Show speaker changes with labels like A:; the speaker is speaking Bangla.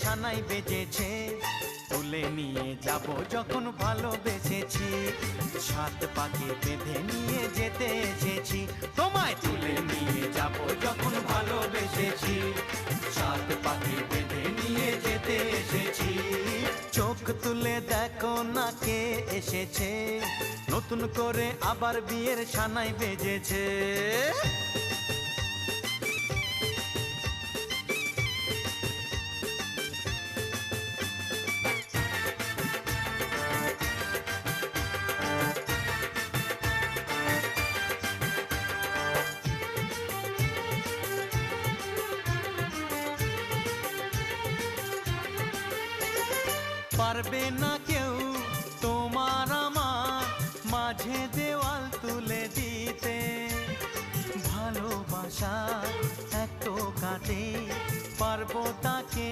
A: সানাই বেজেছে, তুলে নিয়ে যাব যখন ভালোবেসেছি। সাত পাকে বেঁধে নিয়ে যেতে এসেছি, তোমায় তুলে নিয়ে যাব যখন ভালোবেসেছি। সাত পাকে বেঁধে নিয়ে যেতে এসেছি। চোখ তুলে দেখো না কে এসেছে, নতুন করে আবার বিয়ের সানাই বেজেছে। পারবে না কেউ তোমার আমার মাঝে দেওয়াল তুলে দিতে, ভালোবাসা এক কাটে পারবো তাকে